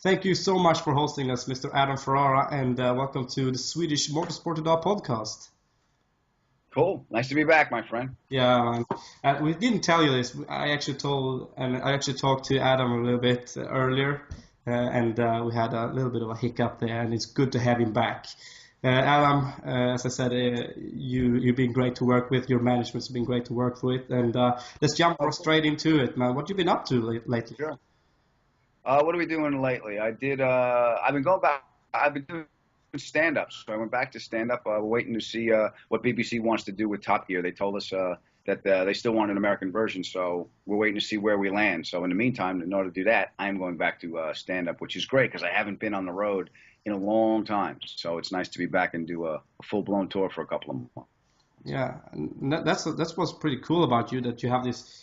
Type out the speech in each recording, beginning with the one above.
Thank you so much for hosting us, Mr. Adam Ferrara, and welcome to the Swedish Motorsport Idag Podcast. Cool. Nice to be back, my friend. Yeah, man. We didn't tell you this. I actually talked to Adam a little bit earlier, and we had a little bit of a hiccup there, and it's good to have him back. Adam, as I said, you've been great to work with. Your management's been great to work with, and let's jump straight into it, man. What you been up to lately? Sure. What are we doing lately? I've been going back. I've been doing stand-ups. So I went back to stand-up. We're waiting to see what BBC wants to do with Top Gear. They told us that they still want an American version, so we're waiting to see where we land. So in the meantime, in order to do that, I am going back to stand-up, which is great because I haven't been on the road in a long time. So it's nice to be back and do a full-blown tour for a couple of months. Yeah, and that's what's pretty cool about you, that you have this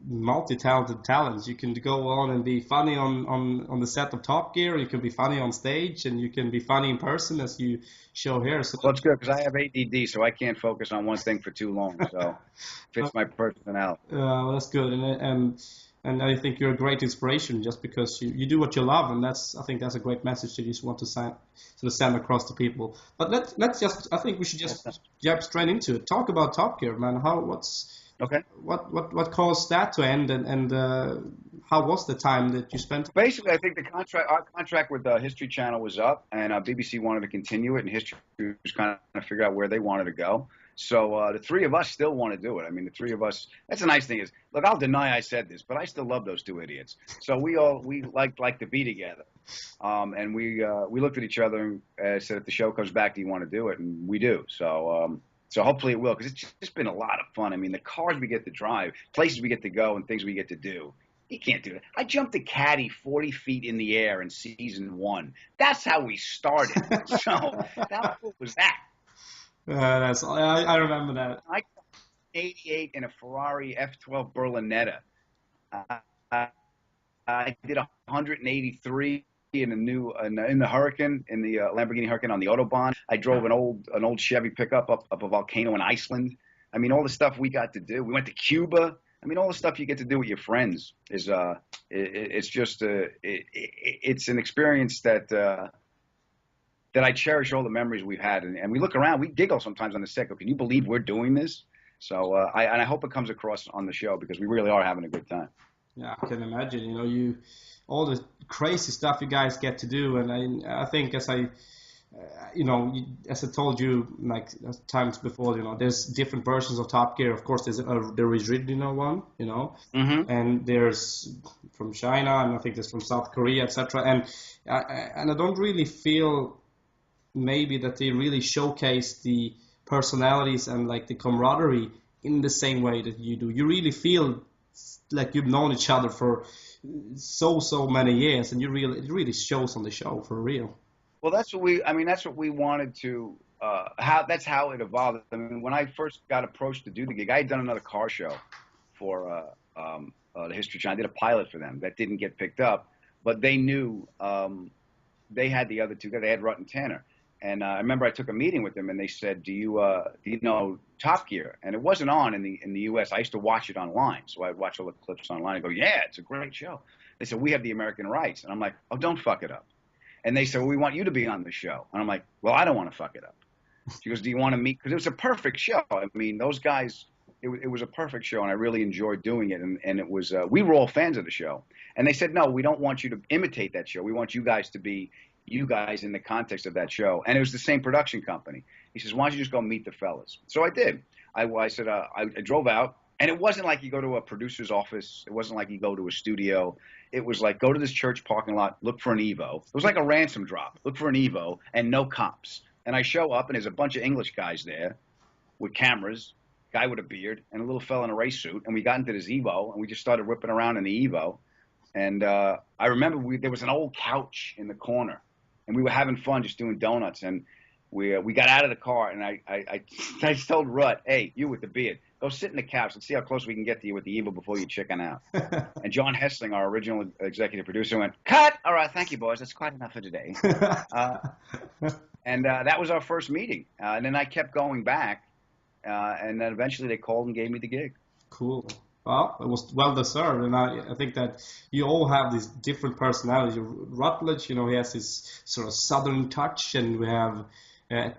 multi-talented talents. You can go on and be funny on the set of Top Gear, you can be funny on stage, and you can be funny in person as you show here. So well, it's good because I have ADD, so I can't focus on one thing for too long. So fits my personality. Well, that's good, and I think you're a great inspiration just because you do what you love, and I think that's a great message that you just want to send across to people. But I think we should just jump straight into it. Talk about Top Gear, man. Okay. What caused that to end, and how was the time that you spent? Basically, I think our contract with the History Channel was up, and BBC wanted to continue it, and History was kind of figure out where they wanted to go. So the three of us still want to do it. I mean, the three of us. That's the nice thing is, look, I'll deny I said this, but I still love those two idiots. So we like to be together, and we looked at each other and said, if the show comes back, do you want to do it? And we do. So hopefully it will, because it's just been a lot of fun. I mean, the cars we get to drive, places we get to go, and things we get to do. You can't do that. I jumped a caddy 40 feet in the air in season 1. That's how we started. So how cool was that? I remember that. I 88 in a Ferrari F12 Berlinetta. I did 183 in the Hurricane, in the Lamborghini Hurricane on the Autobahn. I drove an old Chevy pickup up a volcano in Iceland. I mean, all the stuff we got to do. We went to Cuba. I mean, all the stuff you get to do with your friends is it's an experience that I cherish all the memories we've had. And we look around, we giggle sometimes on the set. Go, can you believe we're doing this? So I hope it comes across on the show because we really are having a good time. Yeah, I can imagine. All the crazy stuff you guys get to do, and I think as I told you like times before, there's different versions of Top Gear. Of course, there's the original one, Mm-hmm. and there's from China, and I think there's from South Korea, etc. And I don't really feel maybe that they really showcase the personalities and like the camaraderie in the same way that you do. You really feel like you've known each other for so many years, and it really shows on the show for real. Well, that's what we wanted to. That's how it evolved. I mean, when I first got approached to do the gig, I had done another car show for the History Channel. I did a pilot for them that didn't get picked up, but they knew they had the other two guys. They had Rutt and Tanner, and I remember I took a meeting with them, and they said, "Do you know Top Gear?" And it wasn't on in the U.S. I used to watch it online, so I'd watch all the clips online and go, "Yeah, it's a great show." They said, "We have the American rights," and I'm like, "Oh, don't fuck it up." And they said, "Well, we want you to be on the show." And I'm like, "Well, I don't want to fuck it up." She goes, "Do you want to meet?" Because it was a perfect show. I mean, those guys, it was a perfect show, and I really enjoyed doing it. And it was, we were all fans of the show. And they said, "No, we don't want you to imitate that show. We want you guys to be you guys in the context of that show." And it was the same production company. He says, "Why don't you just go meet the fellas?" So I did. I said, I drove out. And it wasn't like you go to a producer's office. It wasn't like you go to a studio. It was like, go to this church parking lot, look for an Evo. It was like a ransom drop. Look for an Evo and no cops. And I show up, and there's a bunch of English guys there with cameras, guy with a beard, and a little fella in a race suit. And we got into this Evo, and we just started whipping around in the Evo. And I remember there was an old couch in the corner, and we were having fun just doing donuts. And we got out of the car, and I told Rutt, "Hey, you with the beard, go sit in the couch. Let's see how close we can get to you with the Evo before you chicken out." And John Hessling, our original executive producer, went, "Cut! All right, thank you, boys. That's quite enough for today." And that was our first meeting. And then I kept going back, and then eventually they called and gave me the gig. Cool. Well, it was well deserved, and I think that you all have these different personalities. Rutledge, he has this sort of southern touch, and we have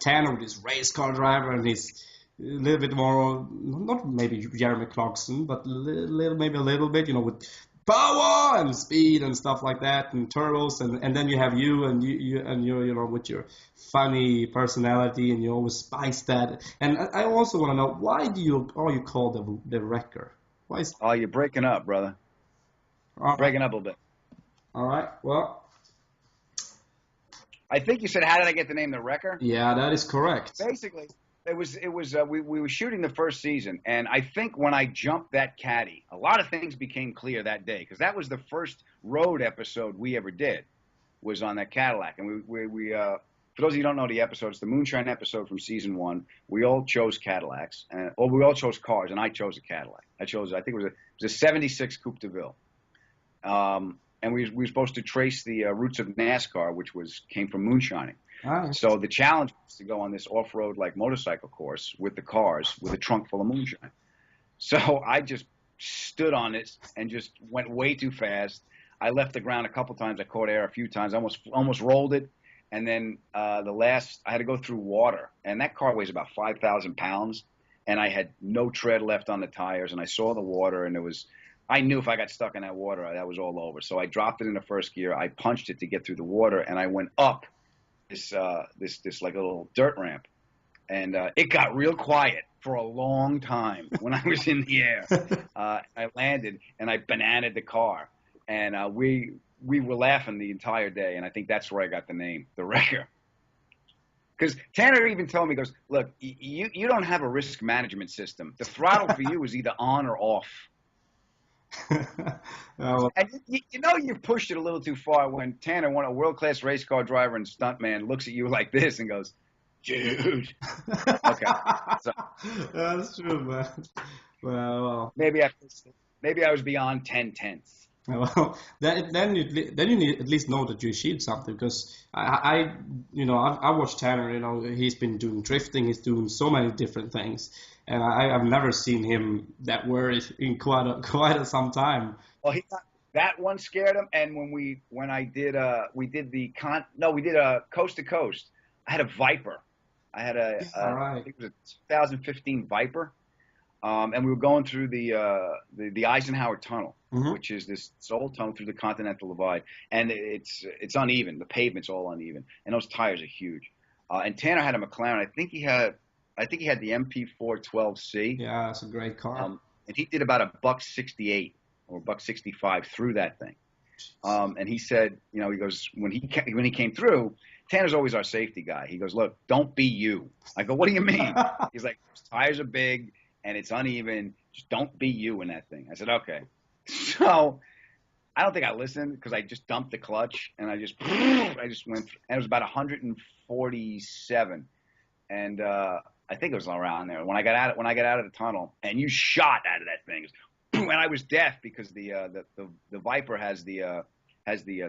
Tanner with his race car driver, and he's a little bit more, not maybe Jeremy Clarkson, but maybe a little bit, with power and speed and stuff like that, and turbos, and then you have you and you with your funny personality, and you always spice that. And I also want to know, why are you called the Wrecker? Oh, you're breaking up, brother. Breaking up a little bit. All right. Well, I think you said, how did I get the name The Wrecker? Yeah, that is correct. Basically, we were shooting the first season, and I think when I jumped that caddy, a lot of things became clear that day, because that was the first road episode we ever did, was on that Cadillac. And we for those of you who don't know the episode, it's the Moonshine episode from season 1. We all chose Cadillacs, or we all chose cars, and I chose a Cadillac. I think it was a 76 Coupe de Ville. And we were supposed to trace the roots of NASCAR, which came from moonshining. Nice. So the challenge was to go on this off-road like motorcycle course with the cars with a trunk full of moonshine. So I just stood on it and just went way too fast. I left the ground a couple times. I caught air a few times. I almost rolled it. And then I had to go through water. And that car weighs about 5,000 pounds. And I had no tread left on the tires. And I saw the water, and I knew if I got stuck in that water, that was all over. So I dropped it in the first gear. I punched it to get through the water, and I went up this like a little dirt ramp. And it got real quiet for a long time when I was in the air. I landed, and I bananaed the car. And we were laughing the entire day, and I think that's where I got the name, The Wrecker. Because Tanner even told me, he goes, look, you don't have a risk management system. The throttle for you is either on or off. And you pushed it a little too far when Tanner, a world-class race car driver and stuntman, looks at you like this and goes, dude. Okay. So, that's true, man. Well. Maybe I was beyond 10/10. Well, then you need at least know that you achieved something, because I watched Tanner. He's been doing drifting. He's doing so many different things, and I've never seen him that worried in quite some time. Well, that one scared him. And we did coast to coast. I had a Viper. I had I think it was a 2015 Viper. And we were going through the Eisenhower Tunnel, mm-hmm. which is this old tunnel through the Continental Divide, and it's uneven. The pavement's all uneven, and those tires are huge. And Tanner had a McLaren. I think he had the M.I.P. 412C. Yeah, it's a great car. And he did about $168 or $165 through that thing. And he said, he goes, when he came through, Tanner's always our safety guy. He goes, look, don't be you. I go, what do you mean? He's like, tires are big and it's uneven. Just don't be you in that thing. I said, okay. So I don't think I listened, because I just dumped the clutch and I just went, and it was about 147. And I think it was around there. When I got out of the tunnel, and you shot out of that thing, and I was deaf because the Viper has the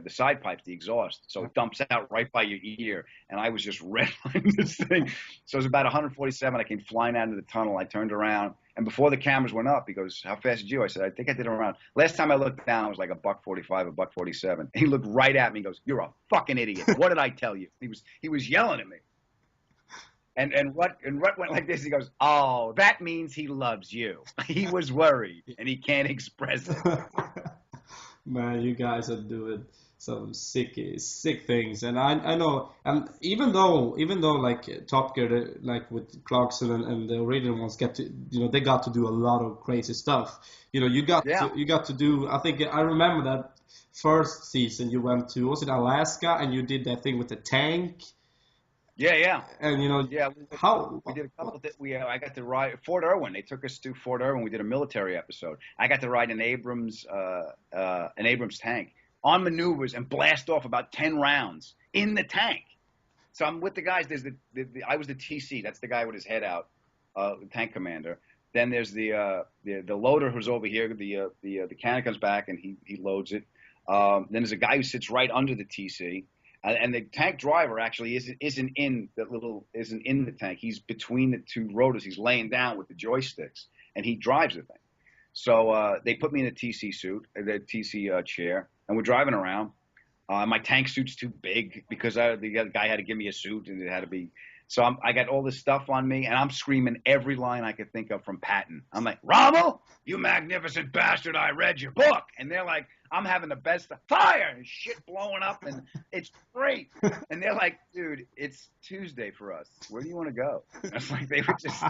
side pipes, the exhaust, so it dumps out right by your ear, and I was just redlining this thing. So it was about 147. I came flying out of the tunnel. I turned around, and before the cameras went up, he goes, "How fast did you?" I said, "I think I did around." Last time I looked down, it was like $145, $147. And he looked right at me and goes, "You're a fucking idiot. What did I tell you?" He was yelling at me. And Rut went like this. He goes, "Oh, that means he loves you." He was worried, and he can't express it. Man, you guys are doing some sick things, and I know. And even though like Top Gear, like with Clarkson and the original ones, they got to do a lot of crazy stuff. You got to do. I think I remember that first season you went to, was it Alaska, and you did that thing with the tank. Yeah. And we did a couple of I got to ride Fort Irwin. They took us to Fort Irwin. We did a military episode. I got to ride an Abrams tank on maneuvers and blast off about 10 rounds in the tank. So I'm with the guys. There's I was the TC. That's the guy with his head out, the tank commander. Then there's the loader who's over here. The cannon comes back and he loads it. Then there's a guy who sits right under the TC. And the tank driver actually isn't in the tank. He's between the two rotors. He's laying down with the joysticks, and he drives the thing. So they put me in a TC suit, the TC chair, and we're driving around. My tank suit's too big because the guy had to give me a suit, and it had to be. So I got all this stuff on me, and I'm screaming every line I could think of from Patton. I'm like, Rommel, you magnificent bastard, I read your book. And they're like, I'm having the best fire and shit blowing up, and it's great. And they're like, dude, it's Tuesday for us. Where do you want to go? It's like they were just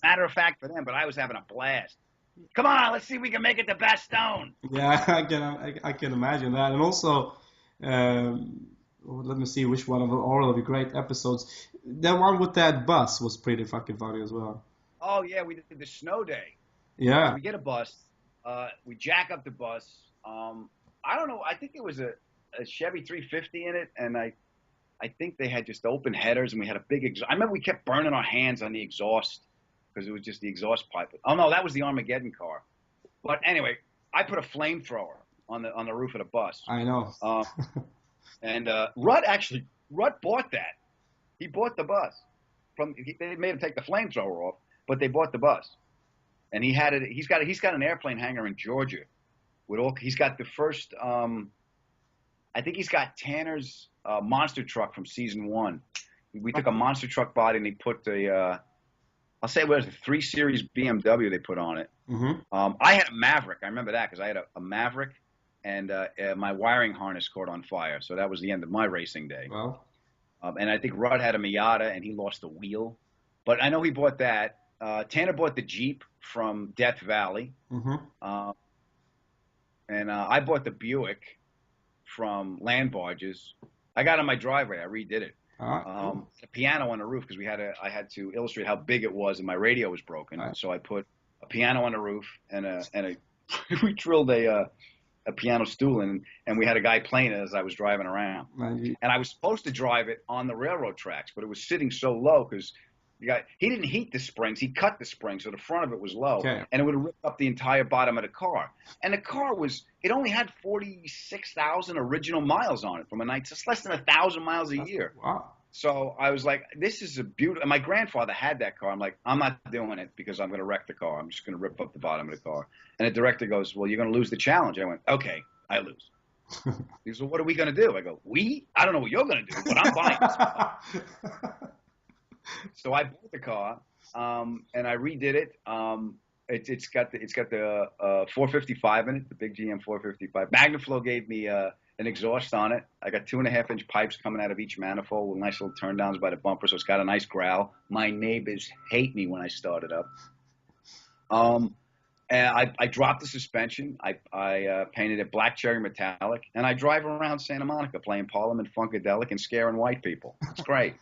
matter of fact for them, but I was having a blast. Come on, let's see if we can make it to Bastogne. Yeah, I can imagine that. And also, let me see which one of all of the great episodes. That one with that bus was pretty fucking funny as well. Oh, yeah, we did the snow day. Yeah. We get a bus. We jack up the bus. I don't know. I think it was a Chevy 350 in it, and I think they had just open headers, and we had a big exhaust. I remember we kept burning our hands on the exhaust because it was just the exhaust pipe. Oh, no, that was the Armageddon car. But anyway, I put a flamethrower on the roof of the bus. I know. And Rudd bought that. He bought the bus. They made him take the flamethrower off, but they bought the bus. And he had it. He's got an airplane hangar in Georgia. He's got the first. I think he's got Tanner's monster truck from season 1. We took a monster truck body and he put the. I'll say it was a 3 Series BMW they put on it. Mm-hmm. I had a Maverick. I remember that because I had a Maverick, and my wiring harness caught on fire. So that was the end of my racing day. Well. And I think Rudd had a Miata, and he lost a wheel. But I know he bought that. Tanner bought the Jeep from Death Valley. Mm-hmm. And I bought the Buick from Land Barges. I got it in my driveway. I redid it. Cool. A piano on the roof because I had to illustrate how big it was, and my radio was broken. Right. So I put a piano on the roof and we drilled a piano stool in, and we had a guy playing it as I was driving around. And I was supposed to drive it on the railroad tracks, but it was sitting so low because he didn't heat the springs. He cut the springs, so the front of it was low, okay. And it would have ripped up the entire bottom of the car. And the car it only had 46,000 original miles on it from a night. It's less than 1,000 miles a year. Wow. So I was like, this is a beautiful. And my grandfather had that car. I'm like, I'm not doing it because I'm going to wreck the car. I'm just going to rip up the bottom of the car. And the director goes, well, you're going to lose the challenge. I went, okay, I lose. He goes, well, what are we going to do? I go, I don't know what you're going to do, but I'm buying this. So I bought the car, and I redid it. It's got the 455 in it, the big GM 455. Magnaflow gave me an exhaust on it. I got 2.5-inch pipes coming out of each manifold with nice little turn downs by the bumper, so it's got a nice growl. My neighbors hate me when I start it up. And I dropped the suspension. I painted it black cherry metallic, and I drive around Santa Monica playing Parliament Funkadelic and scaring white people. It's great.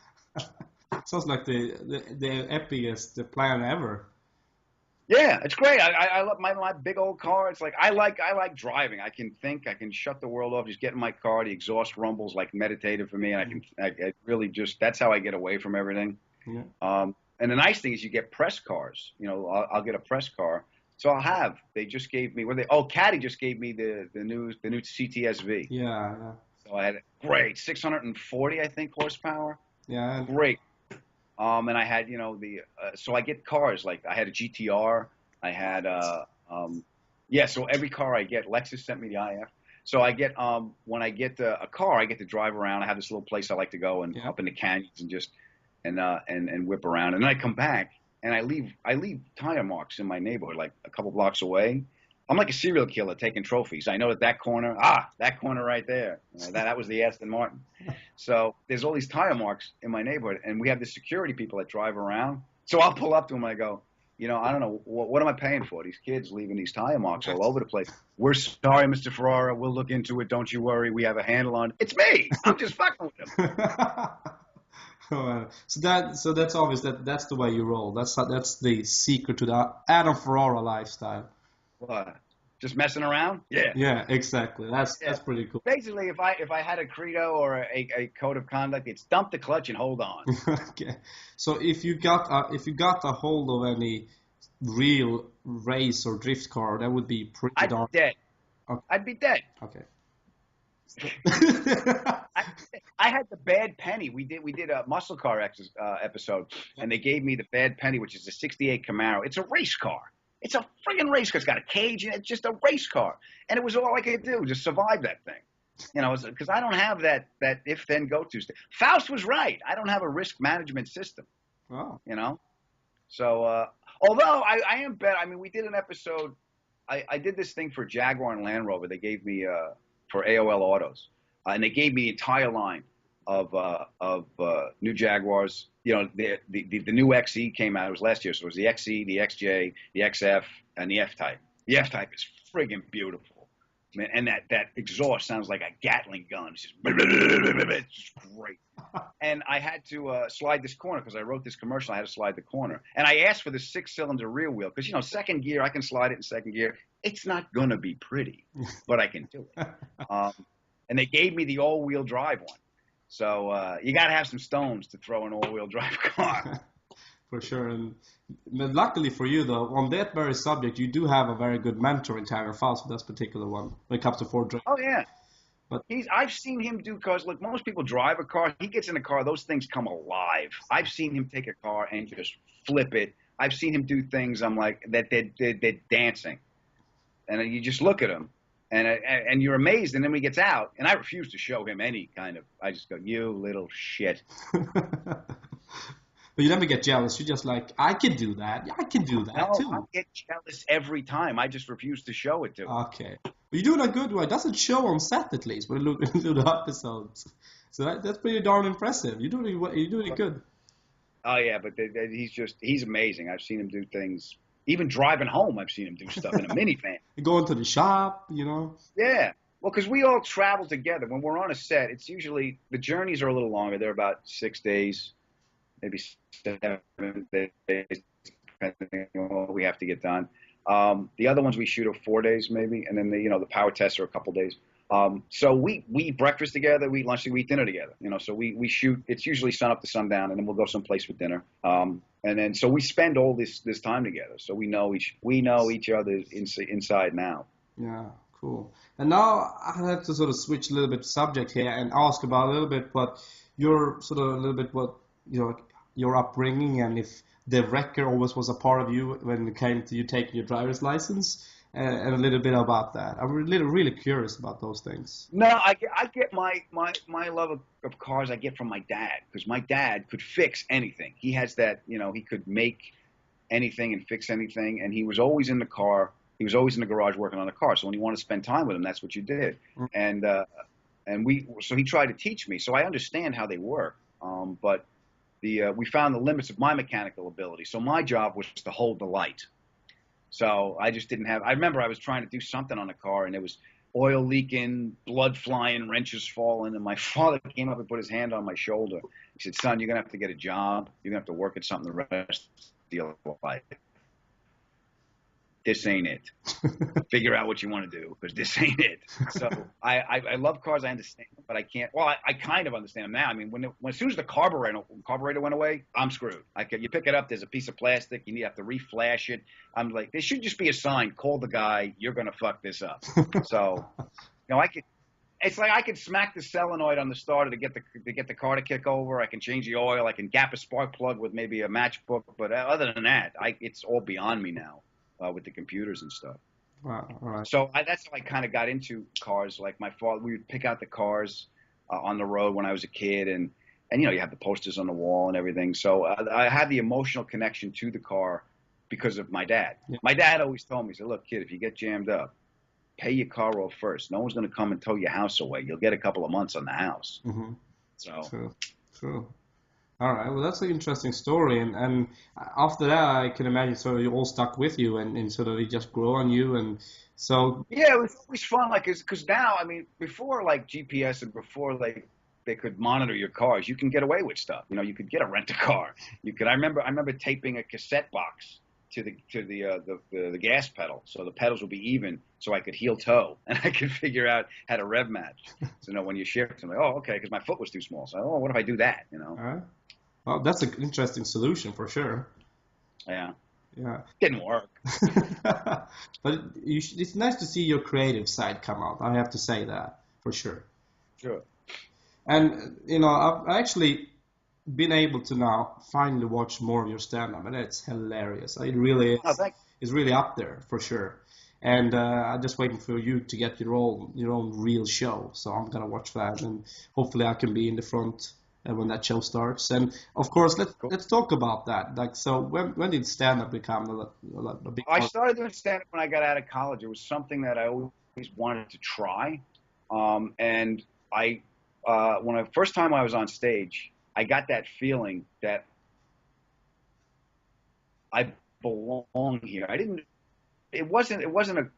Sounds like the epicest plan ever. Yeah, it's great. I love my big old car. It's like I like driving. I can think. I can shut the world off. Just get in my car. The exhaust rumbles like meditative for me, and I really just that's how I get away from everything. Yeah. And the nice thing is you get press cars. You know, I'll get a press car. So I'll have. They just gave me. Caddy just gave me the new CTSV. Yeah. So I had great 640 I think horsepower. Yeah. Great. And I had, so I get cars, like I had a GTR, I had, so every car I get, Lexus sent me the IF. So I get, when I get a car, I get to drive around. I have this little place I like to go and up in the canyons and just, and whip around. And then I come back and I leave tire marks in my neighborhood, like a couple blocks away. I'm like a serial killer taking trophies. I know that corner right there. That was the Aston Martin. So there's all these tire marks in my neighborhood, and we have the security people that drive around. So I'll pull up to them and I go, I don't know, what am I paying for? These kids leaving these tire marks all over the place. We're sorry, Mr. Ferrara. We'll look into it. Don't you worry. We have a handle on it. It's me. I'm just fucking with them. So that's obvious. That's the way you roll. That's the secret to the Adam Ferrara lifestyle. What? Just messing around? Yeah. Yeah, exactly. That's pretty cool. Basically, if I had a credo or a code of conduct, it's dump the clutch and hold on. Okay. So if you got a hold of any real race or drift car, that would be pretty I'd be dead. Okay. I'd be dead. Okay. I had the bad penny. We did a muscle car episode, and they gave me the bad penny, which is a '68 Camaro. It's a race car. It's a friggin' race car. It's got a cage and it's just a race car. And it was all I could do, just survive that thing. You know, because I don't have that if then go to. Faust was right. I don't have a risk management system. Wow. You know, so although I am bet. I mean, we did an episode. I did this thing for Jaguar and Land Rover. They gave me for AOL Autos, and they gave me the entire line of new Jaguars. You know, the new XE came out. It was last year, so it was the XE, the XJ, the XF, and the F-Type. The F-Type is friggin' beautiful. Man, and that exhaust sounds like a Gatling gun. It's just great. And I had to slide this corner because I wrote this commercial. I had to slide the corner. And I asked for the 6-cylinder rear wheel because, you know, second gear, I can slide it in second gear. It's not going to be pretty, but I can do it. And they gave me the all-wheel drive one. So you got to have some stones to throw an all-wheel drive car. For sure. And luckily for you, though, on that very subject, you do have a very good mentor in Tyler Faust for this particular one when it comes to Ford driving. Oh, yeah. But I've seen him do cars. Look, most people drive a car. He gets in a car. Those things come alive. I've seen him take a car and just flip it. I've seen him do things. I'm like, that they're dancing. And you just look at him. And you're amazed. And then when he gets out, and I refuse to show him any kind of, I just go, you little shit. But you never get jealous. You're just like, I can do that. Yeah, I can do that too. I get jealous every time. I just refuse to show it to him. Okay. But you're doing a good way. It doesn't show on set, at least, when you look into the episodes. So that's pretty darn impressive. You're doing it good. Oh, yeah, but he's amazing. I've seen him do things. Even driving home, I've seen him do stuff in a minivan. Going to the shop, you know. Yeah. Well, because we all travel together. When we're on a set, it's usually, the journeys are a little longer. They're about 6 days. Maybe 7 days, depending on what we have to get done. The other ones we shoot are 4 days maybe, and then the power tests are a couple days. So we eat breakfast together, we eat lunch, we eat dinner together. You know, so we shoot. It's usually sun up to sundown, and then we'll go someplace for dinner. And then so we spend all this time together. So we know each other inside now. Yeah, cool. And now I have to sort of switch a little bit subject here and ask about a little bit what your sort of a little bit what your upbringing, and if the wrecker always was a part of you when it came to you taking your driver's license, and a little bit about that. I'm really curious about those things. No, I get my love of cars I get from my dad, because my dad could fix anything. He has that, he could make anything and fix anything, and he was always in the car. He was always in the garage working on the car. So when you want to spend time with him, that's what you did. Mm-hmm. So he tried to teach me. So I understand how they work. But we found the limits of my mechanical ability. So my job was to hold the light. So I just didn't have, I remember I was trying to do something on the car, and there was oil leaking, blood flying, wrenches falling. And my father came up and put his hand on my shoulder. He said, son, you're going to have to get a job. You're going to have to work at something the rest of your life. This ain't it. Figure out what you want to do, because this ain't it. So I love cars. I understand them, but I can't. Well, I kind of understand them now. I mean, when as soon as the carburetor went away, I'm screwed. You pick it up, there's a piece of plastic. You have to reflash it. I'm like, there should just be a sign. Call the guy. You're gonna fuck this up. So, it's like I could smack the solenoid on the starter to get the car to kick over. I can change the oil. I can gap a spark plug with maybe a matchbook. But other than that, it's all beyond me now. With the computers and stuff. Wow, all right. So that's how I kind of got into cars. Like my father, we would pick out the cars on the road when I was a kid, and you have the posters on the wall and everything. So I had the emotional connection to the car because of my dad. Yeah. My dad always told me, he said, look, kid, if you get jammed up, pay your car off first. No one's going to come and tow your house away. You'll get a couple of months on the house. Mm-hmm. So True. All right, well, that's an interesting story, and after that, I can imagine sort of you all stuck with you, and sort of it just grew on you, and so. Yeah, it was always fun, like, because now, I mean, before like GPS and before like they could monitor your cars, you can get away with stuff. You could get a rent-a-car. I remember taping a cassette box to the gas pedal, so the pedals would be even, so I could heel toe, and I could figure out how to rev match. So when you shift, I'm like, oh, okay, because my foot was too small. So what if I do that? All right. Well, that's an interesting solution for sure. Yeah. Didn't work. But it's nice to see your creative side come out. I have to say that for sure. Sure. And I've actually been able to now finally watch more of your stand-up, and it's hilarious. It really is. Oh, thanks. is really up there for sure. And I'm just waiting for you to get your own real show. So I'm gonna watch that, and hopefully I can be in the front when that show starts. And of course, let's talk about that. Like, so when did stand-up become a big part? I started doing stand-up when I got out of college. It was something that I always wanted to try. And I, when the first time I was on stage, I got that feeling that I belong here. It wasn't a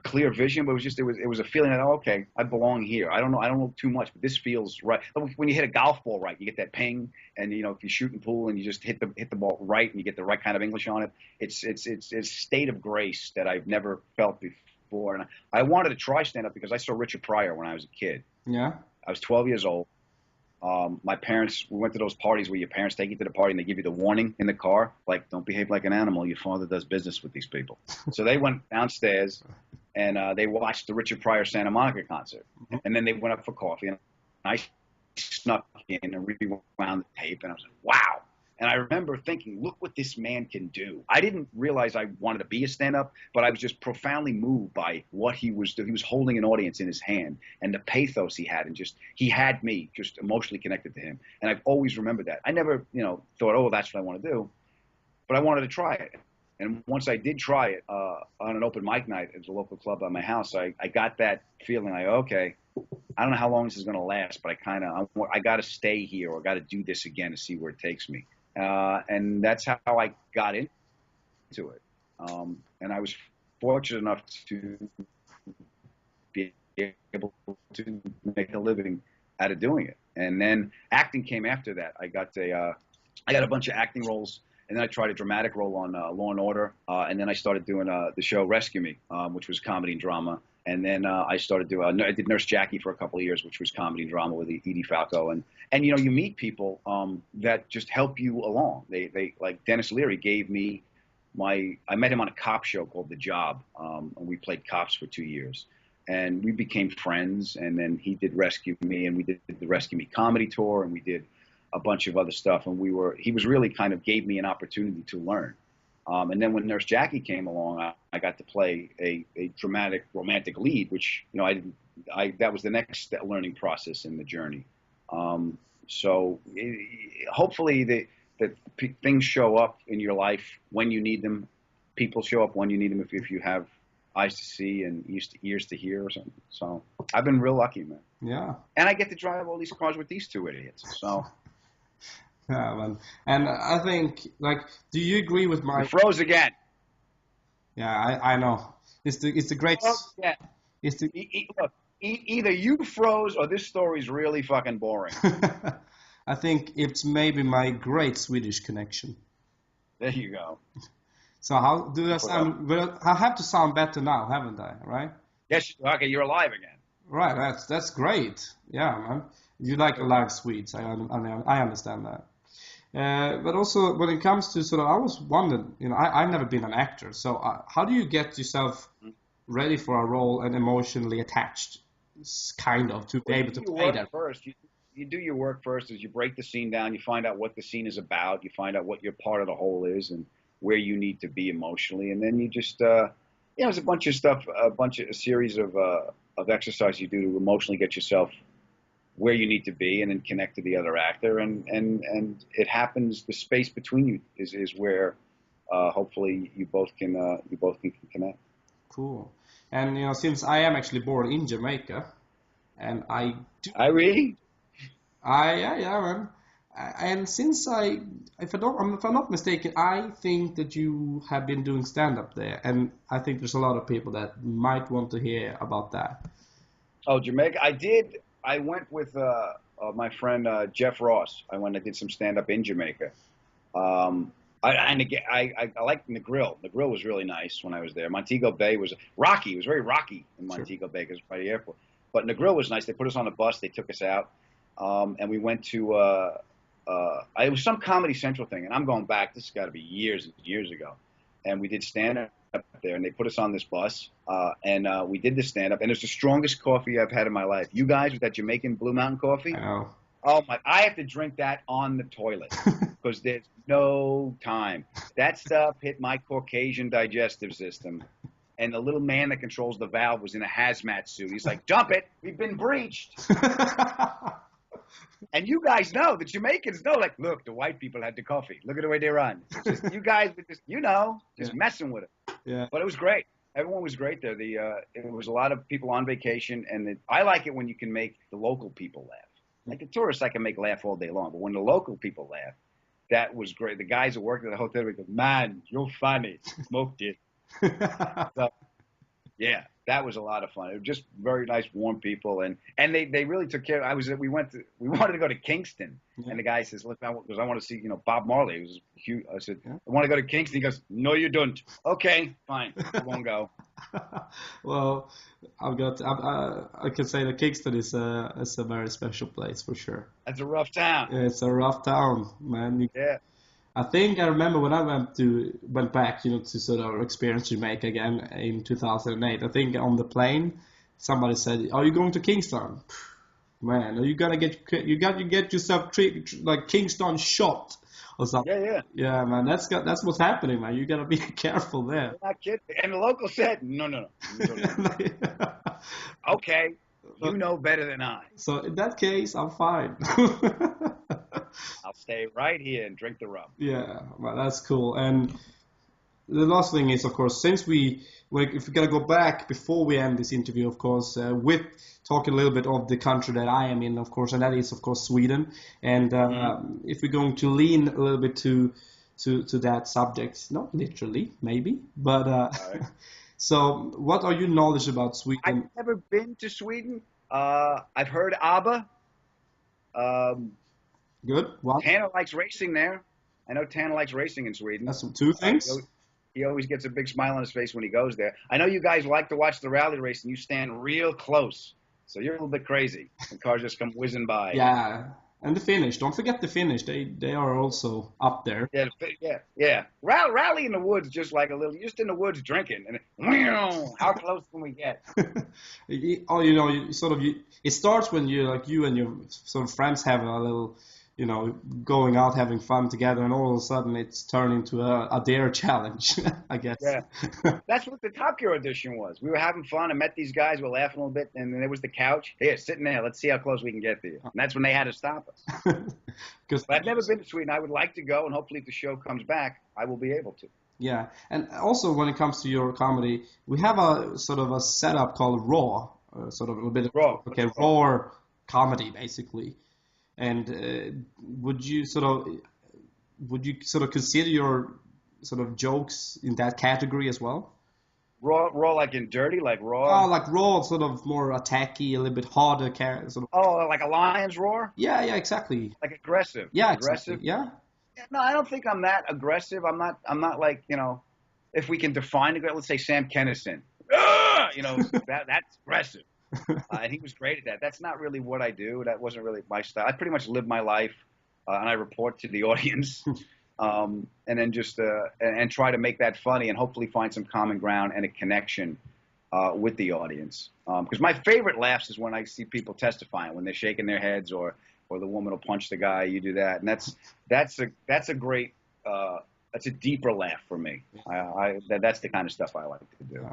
clear vision, but it was a feeling that, oh, okay, I belong here. I don't know too much, but this feels right. When you hit a golf ball right, you get that ping, and if you shoot in pool and you just hit the ball right and you get the right kind of English on it, it's a state of grace that I've never felt before. And I wanted to try stand up because I saw Richard Pryor when I was a kid. Yeah. I was 12 years old. My parents, we went to those parties where your parents take you to the party and they give you the warning in the car, like, don't behave like an animal. Your father does business with these people. So they went downstairs and they watched the Richard Pryor Santa Monica concert. And then they went up for coffee, and I snuck in and rewound the tape, and I was like, wow. And I remember thinking, look what this man can do. I didn't realize I wanted to be a stand-up, but I was just profoundly moved by what he was doing. He was holding an audience in his hand, and the pathos he had, and he had me just emotionally connected to him. And I've always remembered that. I never, thought, oh, that's what I want to do, but I wanted to try it. And once I did try it on an open mic night at the local club by my house, I got that feeling like, okay, I don't know how long this is going to last, but I got to stay here, or got to do this again to see where it takes me. And that's how I got into it. And I was fortunate enough to be able to make a living out of doing it. And then acting came after that. I got a bunch of acting roles, and then I tried a dramatic role on Law and Order. And then I started doing the show Rescue Me, which was comedy and drama. And then I did Nurse Jackie for a couple of years, which was comedy and drama with Edie Falco. And you meet people that just help you along. They like Dennis Leary gave me I met him on a cop show called The Job, and we played cops for 2 years. And we became friends, and then he did Rescue Me, and we did the Rescue Me comedy tour, and we did a bunch of other stuff. And he was really kind of gave me an opportunity to learn. And then when Nurse Jackie came along, I got to play a dramatic romantic lead, which, that was the next learning process in the journey. So hopefully that things show up in your life when you need them. People show up when you need them if you have eyes to see and ears to hear or something. So I've been real lucky, man. Yeah. And I get to drive all these cars with these two idiots. So. Yeah, man. And I think, do you agree with my... You froze again. Yeah, I know. It's the great... Yeah. Look, either you froze or this story's really fucking boring. I think it's maybe my great Swedish connection. There you go. So how do I sound? Well, I have to sound better now, haven't I? Right? Yes. Okay, you're alive again. Right. That's great. Yeah, man. You like alive Swedes. I understand that. But also when it comes to I was wondering, I've never been an actor. So how do you get yourself ready for a role and emotionally attached, to be able to play that? First, you do your work first. As you break the scene down, you find out what the scene is about. You find out what your part of the whole is and where you need to be emotionally. And then you just, there's a bunch of stuff, a series of exercises you do to emotionally get yourself where you need to be, and then connect to the other actor, and it happens. The space between you is where hopefully you both can connect. Cool. And since I am actually born in Jamaica, and I do. Really? Yeah, man. And since if I'm not mistaken, I think that you have been doing stand-up there, and I think there's a lot of people that might want to hear about that. Oh, Jamaica! I did. I went with my friend Jeff Ross. I did some stand-up in Jamaica. I liked Negril. Negril was really nice when I was there. Montego Bay was rocky. It was very rocky in Montego Bay because it's by the airport. But Negril was nice. They put us on a bus. They took us out, and we went to. It was some Comedy Central thing, and I'm going back. This has got to be years and years ago. And we did stand-up there, and they put us on this bus, and we did the stand-up, and it's the strongest coffee I've had in my life. You guys with that Jamaican Blue Mountain coffee? I know. Oh my! I have to drink that on the toilet because there's no time. That stuff hit my Caucasian digestive system, and the little man that controls the valve was in a hazmat suit. He's like, "Dump it! We've been breached." And you guys know, the Jamaicans know, like, look, the white people had the coffee. Look at the way they run. It's just, you guys were just messing with it. Yeah. But it was great. Everyone was great there. It was a lot of people on vacation, and I like it when you can make the local people laugh. Like the tourists, I can make laugh all day long, but when the local people laugh, that was great. The guys that worked at the hotel would go, "Man, you're funny. Smoked it." So, yeah, that was a lot of fun. It was just very nice, warm people, and they really took care. We wanted to go to Kingston, and the guy says, "Look, because I want to see Bob Marley." It was huge. I said, "I want to go to Kingston." He goes, "No, you don't." Okay, fine, I won't go. Well, I can say that Kingston is a very special place for sure. That's a rough town. Yeah, it's a rough town, man. Yeah. I think I remember when I went back, to sort of experience Jamaica again in 2008. I think on the plane, somebody said, "Are you going to Kingston?" Man, are you gonna get yourself like Kingston shot or something? Yeah. Yeah, man, that's what's happening, man. You gotta be careful there. You're not kidding. And the local said, no. Okay, you know better than I. So in that case, I'm fine. I'll stay right here and drink the rum. Yeah, well, that's cool. And the last thing is, of course, if we're gonna go back before we end this interview, of course, with talking a little bit of the country that I am in, of course, and that is, of course, Sweden. And if we're going to lean a little bit to that subject, not literally, maybe, but Right. so what are your knowledge about Sweden? I've never been to Sweden. I've heard ABBA. Good. What? Tanner likes racing there. I know Tanner likes racing in Sweden. That's two things. He always gets a big smile on his face when he goes there. I know you guys like to watch the rally race, and you stand real close. So you're a little bit crazy. The cars just come whizzing by. Yeah. And the Finnish. Don't forget the Finnish. They are also up there. Yeah. Rally in the woods, just like you're just in the woods drinking. And how close can we get? It starts when you and your sort of friends have a little, going out having fun together, and all of a sudden it's turned into a dare challenge, I guess. Yeah. That's what the Top Gear audition was. We were having fun. I met these guys. We were laughing a little bit, and then there was the couch. Here, sitting there. Let's see how close we can get to you. And that's when they had to stop us. But I've never been to Sweden. I would like to go, and hopefully if the show comes back, I will be able to. Yeah, and also when it comes to your comedy, we have a sort of a setup called Raw, sort of a bit of raw comedy, basically. And would you sort of consider your sort of jokes in that category as well? Raw like in dirty, like raw? Oh, like raw, sort of more attacky, a little bit harder, sort of. Oh, like a lion's roar? Yeah, exactly. Like aggressive? Yeah, aggressive? Exactly. Yeah. No, I don't think I'm that aggressive. I'm not like, if we can define it, let's say Sam Kinison. That's aggressive. And he was great at that. That's not really what I do. That wasn't really my style. I pretty much live my life, and I report to the audience, and then just and try to make that funny and hopefully find some common ground and a connection with the audience. Because my favorite laughs is when I see people testifying, when they're shaking their heads or the woman will punch the guy. You do that, and that's a great that's a deeper laugh for me. That's the kind of stuff I like to do.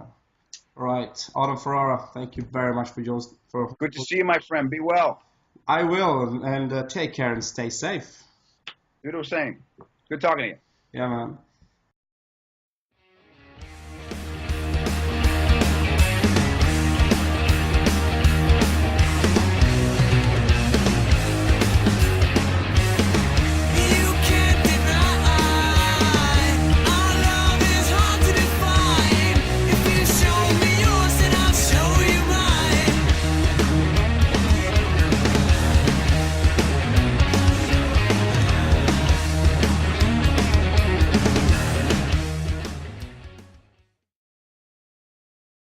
Right. Adam Ferrara, thank you very much for yours. Good to see you, my friend. Be well. I will, and take care and stay safe. You do the same. Good talking to you. Yeah, man.